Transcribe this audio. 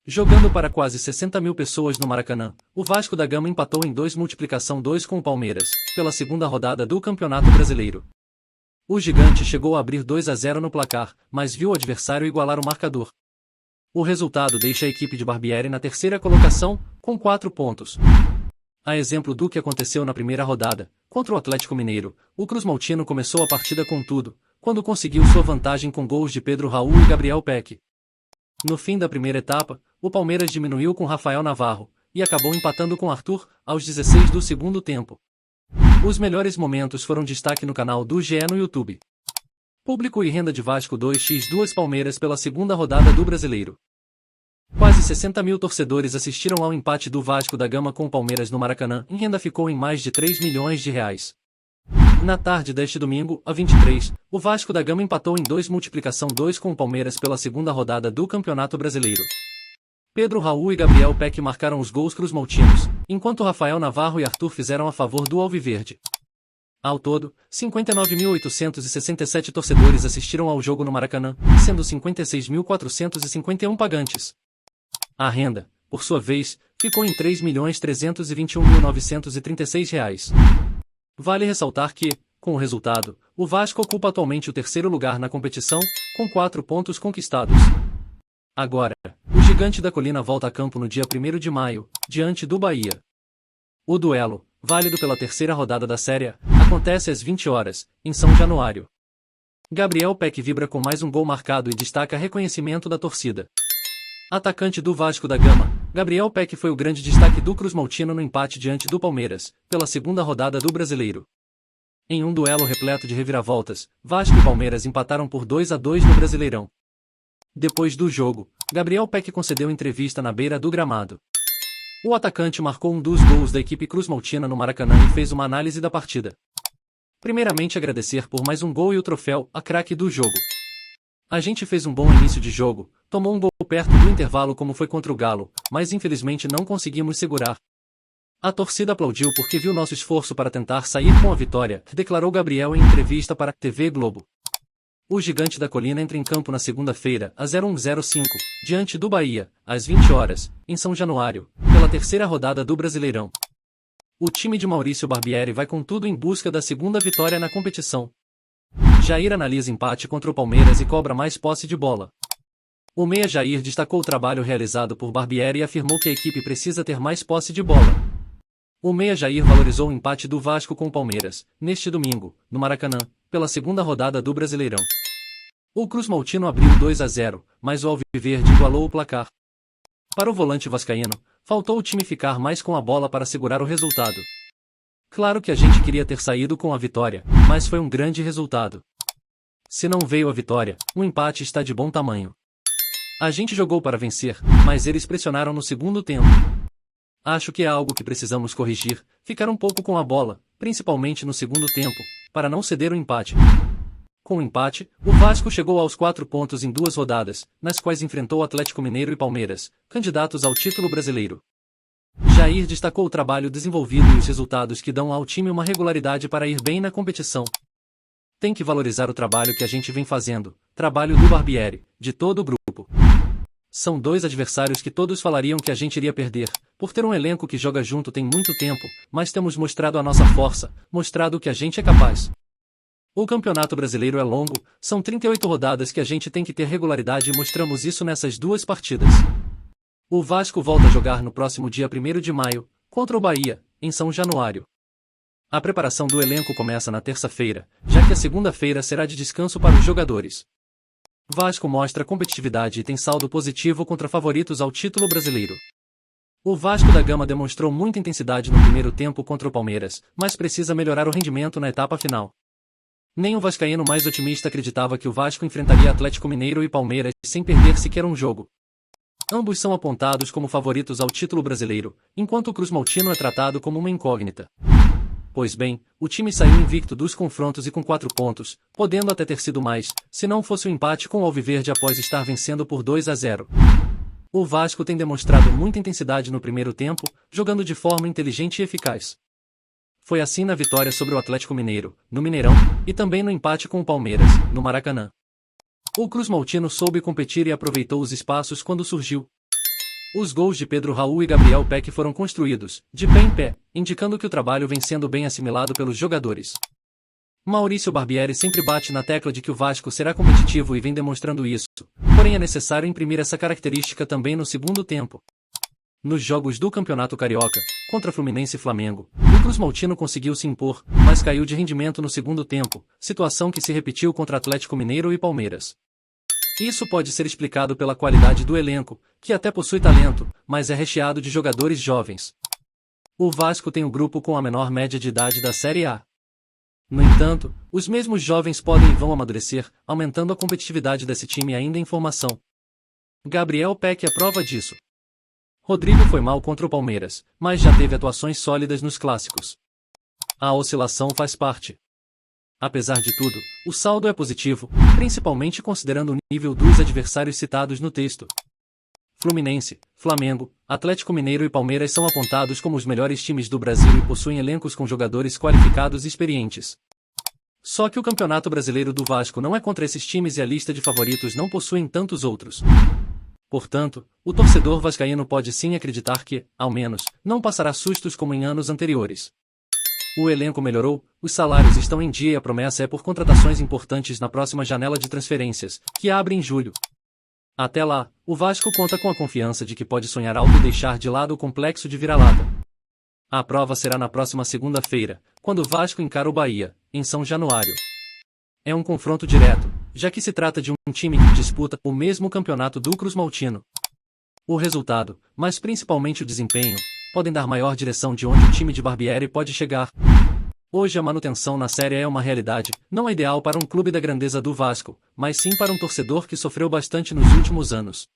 Jogando para quase 60 mil pessoas no Maracanã, o Vasco da Gama empatou em 2x com o Palmeiras, pela segunda rodada do Campeonato Brasileiro. O gigante chegou a abrir 2-0 no placar, mas viu o adversário igualar o marcador. O resultado deixa a equipe de Barbieri na terceira colocação, com 4 pontos. A exemplo do que aconteceu na primeira rodada, contra o Atlético Mineiro, o Cruz-Maltino começou a partida com tudo, quando conseguiu sua vantagem com gols de Pedro Raul e Gabriel Peck. No fim da primeira etapa, o Palmeiras diminuiu com Rafael Navarro, e acabou empatando com Arthur, aos 16 do segundo tempo. Os melhores momentos foram destaque no canal do GE no YouTube. Público e renda de Vasco 2x2 Palmeiras pela segunda rodada do Brasileiro. Quase 60 mil torcedores assistiram ao empate do Vasco da Gama com o Palmeiras no Maracanã e renda ficou em mais de 3 milhões de reais. Na tarde deste domingo, a 23, o Vasco da Gama empatou em 2x2 com o Palmeiras pela segunda rodada do Campeonato Brasileiro. Pedro Raul e Gabriel Peck marcaram os gols cruz-maltinos, enquanto Rafael Navarro e Arthur fizeram a favor do Alviverde. Ao todo, 59.867 torcedores assistiram ao jogo no Maracanã, sendo 56.451 pagantes. A renda, por sua vez, ficou em R$ 3.321.936. Vale ressaltar que, com o resultado, o Vasco ocupa atualmente o terceiro lugar na competição, com 4 pontos conquistados. Agora, o Gigante da Colina volta a campo no dia 1º de maio, diante do Bahia. O duelo, válido pela terceira rodada da Série, acontece às 20 horas, em São Januário. Gabriel Peck vibra com mais um gol marcado e destaca reconhecimento da torcida. Atacante do Vasco da Gama, Gabriel Peck foi o grande destaque do Cruz-Maltino no empate diante do Palmeiras, pela segunda rodada do Brasileiro. Em um duelo repleto de reviravoltas, Vasco e Palmeiras empataram por 2-2 no Brasileirão. Depois do jogo, Gabriel Peck concedeu entrevista na beira do gramado. O atacante marcou um dos gols da equipe Cruz-Maltina no Maracanã e fez uma análise da partida. Primeiramente agradecer por mais um gol e o troféu, a craque do jogo. A gente fez um bom início de jogo, tomou um gol perto do intervalo como foi contra o Galo, mas infelizmente não conseguimos segurar. A torcida aplaudiu porque viu nosso esforço para tentar sair com a vitória, declarou Gabriel em entrevista para a TV Globo. O Gigante da Colina entra em campo na segunda-feira, às 01:05, diante do Bahia, às 20 horas, em São Januário, pela terceira rodada do Brasileirão. O time de Maurício Barbieri vai com tudo em busca da segunda vitória na competição. Jair analisa empate contra o Palmeiras e cobra mais posse de bola. O meia Jair destacou o trabalho realizado por Barbieri e afirmou que a equipe precisa ter mais posse de bola. O meia Jair valorizou o empate do Vasco com o Palmeiras, neste domingo, no Maracanã, pela segunda rodada do Brasileirão. O Cruz-Maltino abriu 2-0, mas o Alviverde igualou o placar. Para o volante vascaíno, faltou o time ficar mais com a bola para segurar o resultado. Claro que a gente queria ter saído com a vitória, mas foi um grande resultado. Se não veio a vitória, o empate está de bom tamanho. A gente jogou para vencer, mas eles pressionaram no segundo tempo. Acho que é algo que precisamos corrigir, ficar um pouco com a bola, principalmente no segundo tempo, para não ceder o empate. Com o empate, o Vasco chegou aos 4 pontos em 2 rodadas, nas quais enfrentou Atlético Mineiro e Palmeiras, candidatos ao título brasileiro. Jair destacou o trabalho desenvolvido e os resultados que dão ao time uma regularidade para ir bem na competição. Tem que valorizar o trabalho que a gente vem fazendo, trabalho do Barbieri, de todo o grupo. São 2 adversários que todos falariam que a gente iria perder, por ter um elenco que joga junto tem muito tempo, mas temos mostrado a nossa força, mostrado que a gente é capaz. O Campeonato Brasileiro é longo, são 38 rodadas que a gente tem que ter regularidade e mostramos isso nessas 2 partidas. O Vasco volta a jogar no próximo dia 1º de maio, contra o Bahia, em São Januário. A preparação do elenco começa na terça-feira, já que a segunda-feira será de descanso para os jogadores. Vasco mostra competitividade e tem saldo positivo contra favoritos ao título brasileiro. O Vasco da Gama demonstrou muita intensidade no primeiro tempo contra o Palmeiras, mas precisa melhorar o rendimento na etapa final. Nem o vascaíno mais otimista acreditava que o Vasco enfrentaria Atlético Mineiro e Palmeiras sem perder sequer um jogo. Ambos são apontados como favoritos ao título brasileiro, enquanto o Cruz-Maltino é tratado como uma incógnita. Pois bem, o time saiu invicto dos confrontos e com 4 pontos, podendo até ter sido mais, se não fosse o empate com o Alviverde após estar vencendo por 2-0. O Vasco tem demonstrado muita intensidade no primeiro tempo, jogando de forma inteligente e eficaz. Foi assim na vitória sobre o Atlético Mineiro, no Mineirão, e também no empate com o Palmeiras, no Maracanã. O Cruz-Maltino soube competir e aproveitou os espaços quando surgiu. Os gols de Pedro Raul e Gabriel Peck foram construídos, de pé em pé, indicando que o trabalho vem sendo bem assimilado pelos jogadores. Maurício Barbieri sempre bate na tecla de que o Vasco será competitivo e vem demonstrando isso, porém é necessário imprimir essa característica também no segundo tempo. Nos jogos do Campeonato Carioca, contra Fluminense e Flamengo, o Cruz Maltino conseguiu se impor, mas caiu de rendimento no segundo tempo, situação que se repetiu contra Atlético Mineiro e Palmeiras. Isso pode ser explicado pela qualidade do elenco, que até possui talento, mas é recheado de jogadores jovens. O Vasco tem o grupo com a menor média de idade da Série A. No entanto, os mesmos jovens podem e vão amadurecer, aumentando a competitividade desse time ainda em formação. Gabriel Peck é prova disso. Rodrigo foi mal contra o Palmeiras, mas já teve atuações sólidas nos clássicos. A oscilação faz parte. Apesar de tudo, o saldo é positivo, principalmente considerando o nível dos adversários citados no texto. Fluminense, Flamengo, Atlético Mineiro e Palmeiras são apontados como os melhores times do Brasil e possuem elencos com jogadores qualificados e experientes. Só que o Campeonato Brasileiro do Vasco não é contra esses times e a lista de favoritos não possui tantos outros. Portanto, o torcedor vascaíno pode sim acreditar que, ao menos, não passará sustos como em anos anteriores. O elenco melhorou, os salários estão em dia e a promessa é por contratações importantes na próxima janela de transferências, que abre em julho. Até lá, o Vasco conta com a confiança de que pode sonhar alto e deixar de lado o complexo de vira-lata. A prova será na próxima segunda-feira, quando o Vasco encara o Bahia, em São Januário. É um confronto direto, já que se trata de um time que disputa o mesmo campeonato do Cruz Maltino. O resultado, mas principalmente o desempenho, podem dar maior direção de onde o time de Barbieri pode chegar. Hoje a manutenção na Série é uma realidade, não é ideal para um clube da grandeza do Vasco, mas sim para um torcedor que sofreu bastante nos últimos anos.